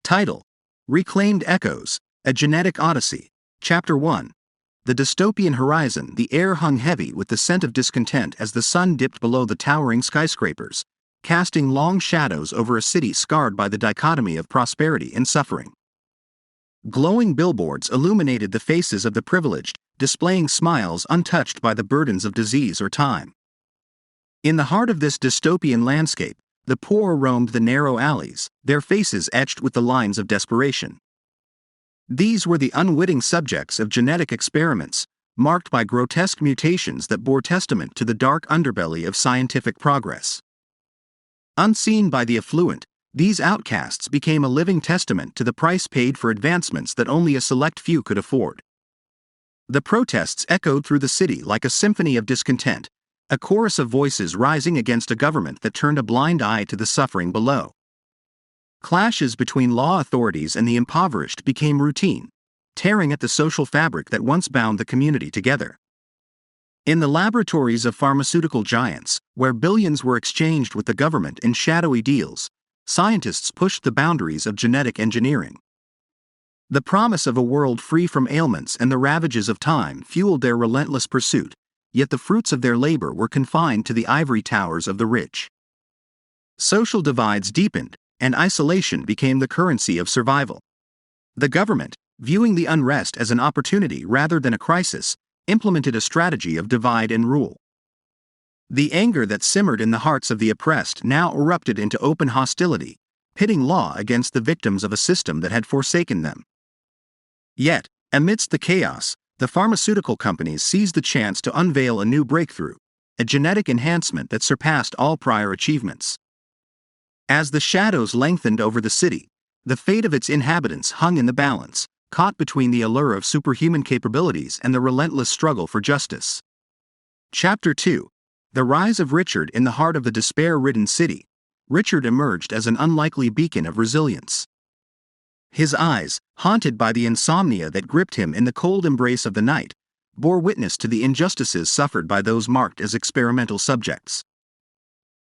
Title: Reclaimed Echoes, A Genetic Odyssey. Chapter 1. The dystopian horizon. The air hung heavy with the scent of discontent as the sun dipped below the towering skyscrapers, casting long shadows over a city scarred by the dichotomy of prosperity and suffering. Glowing billboards illuminated the faces of the privileged, displaying smiles untouched by the burdens of disease or time. In the heart of this dystopian landscape, the poor roamed the narrow alleys, their faces etched with the lines of desperation. These were the unwitting subjects of genetic experiments, marked by grotesque mutations that bore testament to the dark underbelly of scientific progress. Unseen by the affluent, these outcasts became a living testament to the price paid for advancements that only a select few could afford. The protests echoed through the city like a symphony of discontent, a chorus of voices rising against a government that turned a blind eye to the suffering below. Clashes between law authorities and the impoverished became routine, tearing at the social fabric that once bound the community together. In the laboratories of pharmaceutical giants, where billions were exchanged with the government in shadowy deals, scientists pushed the boundaries of genetic engineering. The promise of a world free from ailments and the ravages of time fueled their relentless pursuit, yet the fruits of their labor were confined to the ivory towers of the rich. Social divides deepened, and isolation became the currency of survival. The government, viewing the unrest as an opportunity rather than a crisis, implemented a strategy of divide and rule. The anger that simmered in the hearts of the oppressed now erupted into open hostility, pitting law against the victims of a system that had forsaken them. Yet, amidst the chaos, the pharmaceutical companies seized the chance to unveil a new breakthrough, a genetic enhancement that surpassed all prior achievements. As the shadows lengthened over the city, the fate of its inhabitants hung in the balance, caught between the allure of superhuman capabilities and the relentless struggle for justice. Chapter 2. The Rise of Richard. In the heart of the despair-ridden city, Richard emerged as an unlikely beacon of resilience. His eyes, haunted by the insomnia that gripped him in the cold embrace of the night, bore witness to the injustices suffered by those marked as experimental subjects.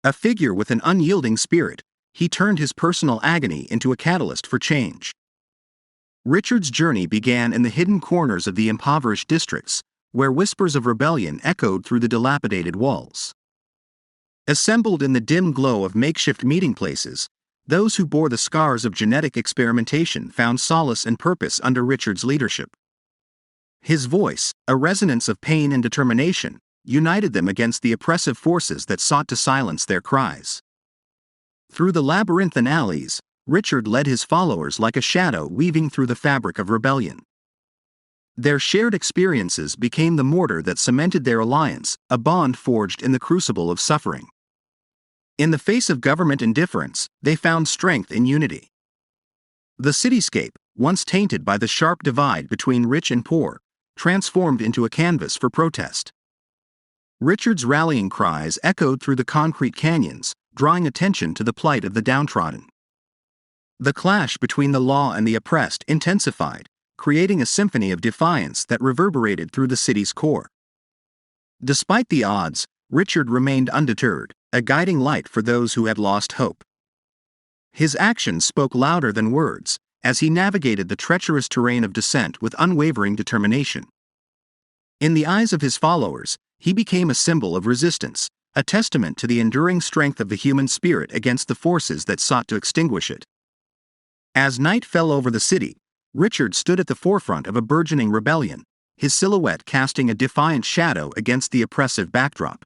A figure with an unyielding spirit, he turned his personal agony into a catalyst for change. Richard's journey began in the hidden corners of the impoverished districts, where whispers of rebellion echoed through the dilapidated walls. Assembled in the dim glow of makeshift meeting places, those who bore the scars of genetic experimentation found solace and purpose under Richard's leadership. His voice, a resonance of pain and determination, united them against the oppressive forces that sought to silence their cries. Through the labyrinthine alleys, Richard led his followers like a shadow weaving through the fabric of rebellion. Their shared experiences became the mortar that cemented their alliance, a bond forged in the crucible of suffering. In the face of government indifference, they found strength in unity. The cityscape, once tainted by the sharp divide between rich and poor, transformed into a canvas for protest. Richard's rallying cries echoed through the concrete canyons, drawing attention to the plight of the downtrodden. The clash between the law and the oppressed intensified, creating a symphony of defiance that reverberated through the city's core. Despite the odds, Richard remained undeterred, a guiding light for those who had lost hope. His actions spoke louder than words, as he navigated the treacherous terrain of dissent with unwavering determination. In the eyes of his followers, he became a symbol of resistance, a testament to the enduring strength of the human spirit against the forces that sought to extinguish it. As night fell over the city, Richard stood at the forefront of a burgeoning rebellion, his silhouette casting a defiant shadow against the oppressive backdrop.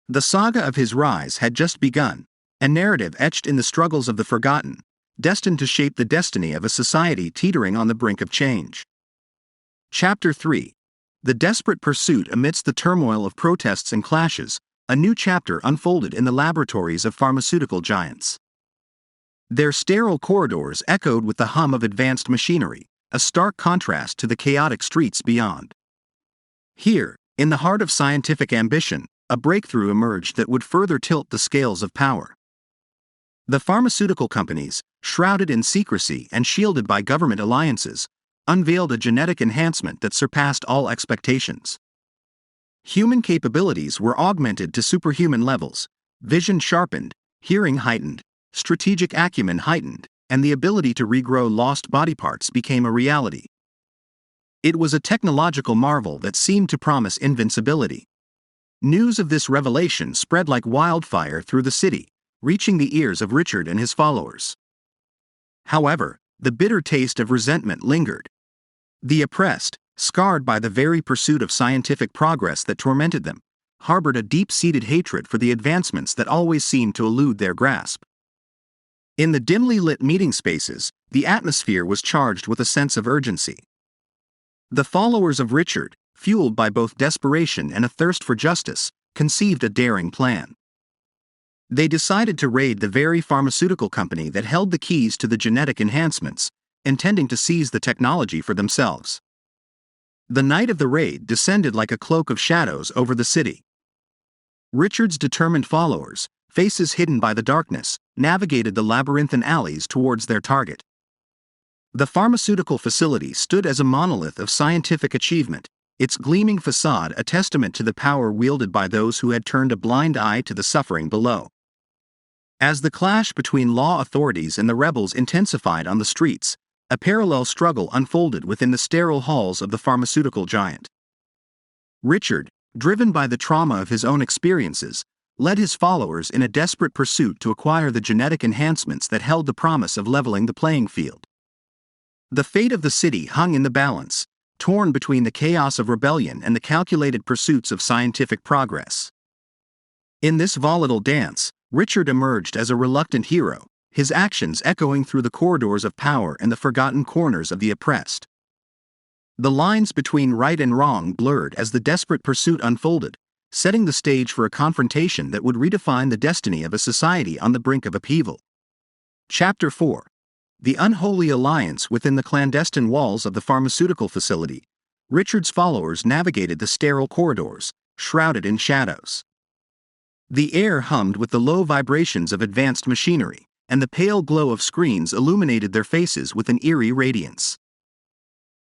The saga of his rise had just begun, a narrative etched in the struggles of the forgotten, destined to shape the destiny of a society teetering on the brink of change. Chapter 3. The Desperate Pursuit. Amidst the turmoil of protests and clashes, a new chapter unfolded in the laboratories of pharmaceutical giants. Their sterile corridors echoed with the hum of advanced machinery, a stark contrast to the chaotic streets beyond. Here, in the heart of scientific ambition, a breakthrough emerged that would further tilt the scales of power. The pharmaceutical companies, shrouded in secrecy and shielded by government alliances, unveiled a genetic enhancement that surpassed all expectations. Human capabilities were augmented to superhuman levels, vision sharpened, hearing heightened, strategic acumen heightened, and the ability to regrow lost body parts became a reality. It was a technological marvel that seemed to promise invincibility. News of this revelation spread like wildfire through the city, reaching the ears of Richard and his followers. However, the bitter taste of resentment lingered. The oppressed, scarred by the very pursuit of scientific progress that tormented them, harbored a deep-seated hatred for the advancements that always seemed to elude their grasp. In the dimly lit meeting spaces, the atmosphere was charged with a sense of urgency. The followers of Richard, fueled by both desperation and a thirst for justice, conceived a daring plan. They decided to raid the very pharmaceutical company that held the keys to the genetic enhancements, intending to seize the technology for themselves. The night of the raid descended like a cloak of shadows over the city. Richard's determined followers, faces hidden by the darkness, navigated the labyrinthine alleys towards their target. The pharmaceutical facility stood as a monolith of scientific achievement, its gleaming facade a testament to the power wielded by those who had turned a blind eye to the suffering below. As the clash between law authorities and the rebels intensified on the streets, a parallel struggle unfolded within the sterile halls of the pharmaceutical giant. Richard, driven by the trauma of his own experiences, led his followers in a desperate pursuit to acquire the genetic enhancements that held the promise of leveling the playing field. The fate of the city hung in the balance, torn between the chaos of rebellion and the calculated pursuits of scientific progress. In this volatile dance, Richard emerged as a reluctant hero, his actions echoing through the corridors of power and the forgotten corners of the oppressed. The lines between right and wrong blurred as the desperate pursuit unfolded, setting the stage for a confrontation that would redefine the destiny of a society on the brink of upheaval. Chapter 4. The unholy alliance within the clandestine walls of the pharmaceutical facility. Richard's followers navigated the sterile corridors, shrouded in shadows. The air hummed with the low vibrations of advanced machinery, and the pale glow of screens illuminated their faces with an eerie radiance.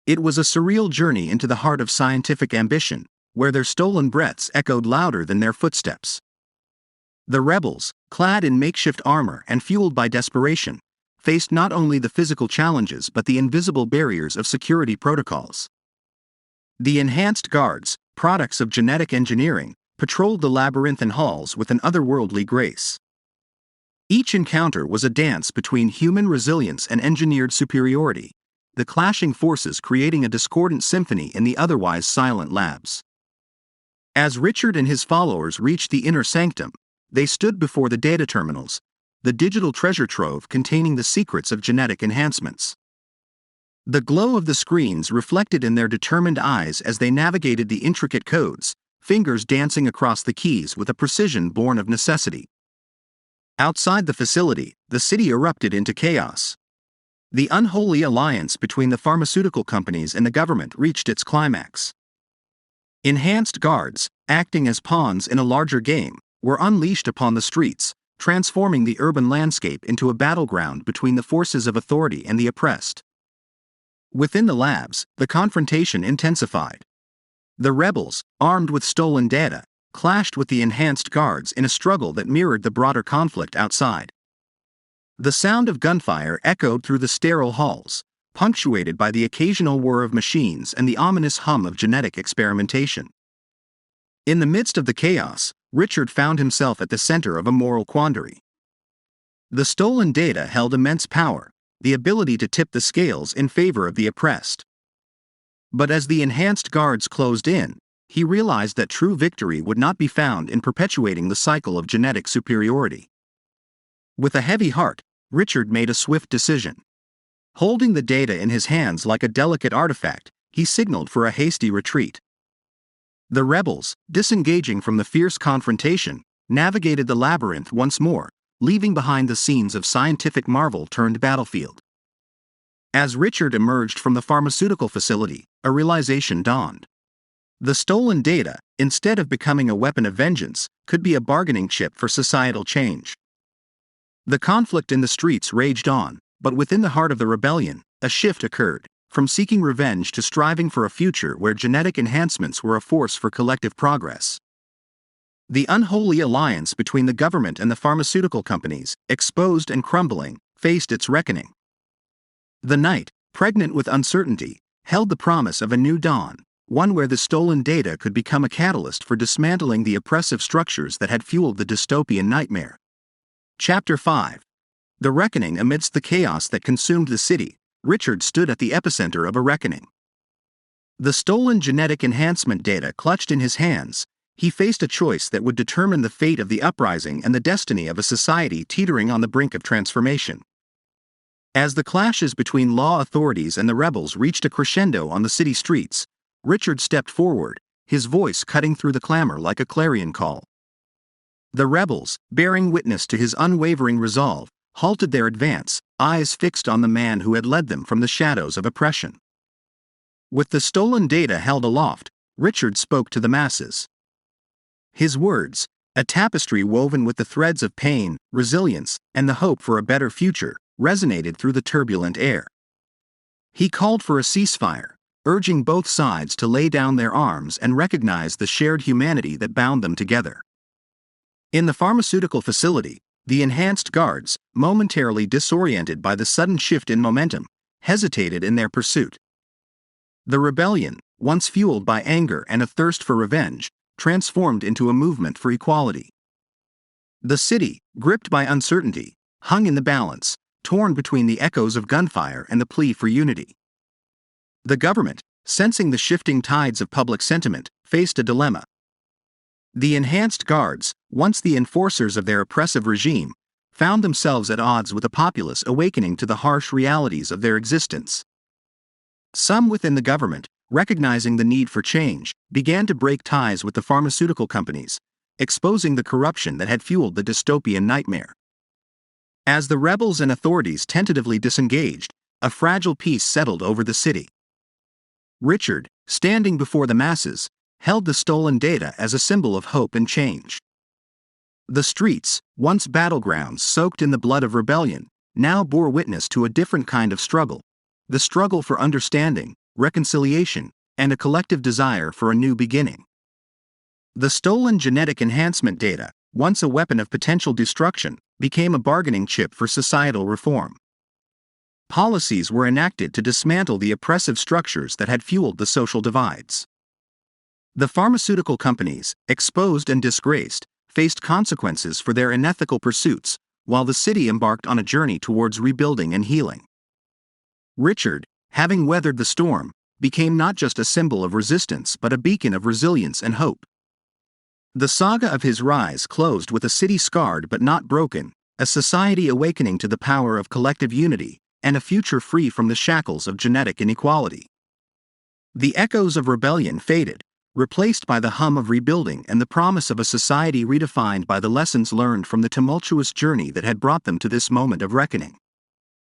It was a surreal journey into the heart of scientific ambition, where their stolen breaths echoed louder than their footsteps. The rebels, clad in makeshift armor and fueled by desperation, faced not only the physical challenges but the invisible barriers of security protocols. The enhanced guards, products of genetic engineering, patrolled the labyrinthine halls with an otherworldly grace. Each encounter was a dance between human resilience and engineered superiority, the clashing forces creating a discordant symphony in the otherwise silent labs. As Richard and his followers reached the inner sanctum, they stood before the data terminals, the digital treasure trove containing the secrets of genetic enhancements. The glow of the screens reflected in their determined eyes as they navigated the intricate codes, fingers dancing across the keys with a precision born of necessity. Outside the facility, the city erupted into chaos. The unholy alliance between the pharmaceutical companies and the government reached its climax. Enhanced guards, acting as pawns in a larger game, were unleashed upon the streets, transforming the urban landscape into a battleground between the forces of authority and the oppressed. Within the labs, the confrontation intensified. The rebels, armed with stolen data, clashed with the enhanced guards in a struggle that mirrored the broader conflict outside. The sound of gunfire echoed through the sterile halls, punctuated by the occasional whir of machines and the ominous hum of genetic experimentation. In the midst of the chaos, Richard found himself at the center of a moral quandary. The stolen data held immense power, the ability to tip the scales in favor of the oppressed. But as the enhanced guards closed in, he realized that true victory would not be found in perpetuating the cycle of genetic superiority. With a heavy heart, Richard made a swift decision. Holding the data in his hands like a delicate artifact, he signaled for a hasty retreat. The rebels, disengaging from the fierce confrontation, navigated the labyrinth once more, leaving behind the scenes of scientific marvel turned battlefield. As Richard emerged from the pharmaceutical facility, a realization dawned. The stolen data, instead of becoming a weapon of vengeance, could be a bargaining chip for societal change. The conflict in the streets raged on, but within the heart of the rebellion, a shift occurred, from seeking revenge to striving for a future where genetic enhancements were a force for collective progress. The unholy alliance between the government and the pharmaceutical companies, exposed and crumbling, faced its reckoning. The night, pregnant with uncertainty, held the promise of a new dawn, one where the stolen data could become a catalyst for dismantling the oppressive structures that had fueled the dystopian nightmare. Chapter 5. The Reckoning. Amidst the chaos that consumed the city, Richard stood at the epicenter of a reckoning. The stolen genetic enhancement data clutched in his hands, he faced a choice that would determine the fate of the uprising and the destiny of a society teetering on the brink of transformation. As the clashes between law authorities and the rebels reached a crescendo on the city streets, Richard stepped forward, his voice cutting through the clamor like a clarion call. The rebels, bearing witness to his unwavering resolve, halted their advance, eyes fixed on the man who had led them from the shadows of oppression. With the stolen data held aloft, Richard spoke to the masses. His words, a tapestry woven with the threads of pain, resilience, and the hope for a better future, resonated through the turbulent air. He called for a ceasefire, urging both sides to lay down their arms and recognize the shared humanity that bound them together. In the pharmaceutical facility, the enhanced guards, momentarily disoriented by the sudden shift in momentum, hesitated in their pursuit. The rebellion, once fueled by anger and a thirst for revenge, transformed into a movement for equality. The city, gripped by uncertainty, hung in the balance, torn between the echoes of gunfire and the plea for unity. The government, sensing the shifting tides of public sentiment, faced a dilemma. The enhanced guards, once the enforcers of their oppressive regime, found themselves at odds with a populace awakening to the harsh realities of their existence. Some within the government, recognizing the need for change, began to break ties with the pharmaceutical companies, exposing the corruption that had fueled the dystopian nightmare. As the rebels and authorities tentatively disengaged, a fragile peace settled over the city. Richard, standing before the masses, held the stolen data as a symbol of hope and change. The streets, once battlegrounds soaked in the blood of rebellion, now bore witness to a different kind of struggle, the struggle for understanding, reconciliation, and a collective desire for a new beginning. The stolen genetic enhancement data, once a weapon of potential destruction, became a bargaining chip for societal reform. Policies were enacted to dismantle the oppressive structures that had fueled the social divides. The pharmaceutical companies, exposed and disgraced, faced consequences for their unethical pursuits, while the city embarked on a journey towards rebuilding and healing. Richard, having weathered the storm, became not just a symbol of resistance but a beacon of resilience and hope. The saga of his rise closed with a city scarred but not broken, a society awakening to the power of collective unity, and a future free from the shackles of genetic inequality. The echoes of rebellion faded, replaced by the hum of rebuilding and the promise of a society redefined by the lessons learned from the tumultuous journey that had brought them to this moment of reckoning.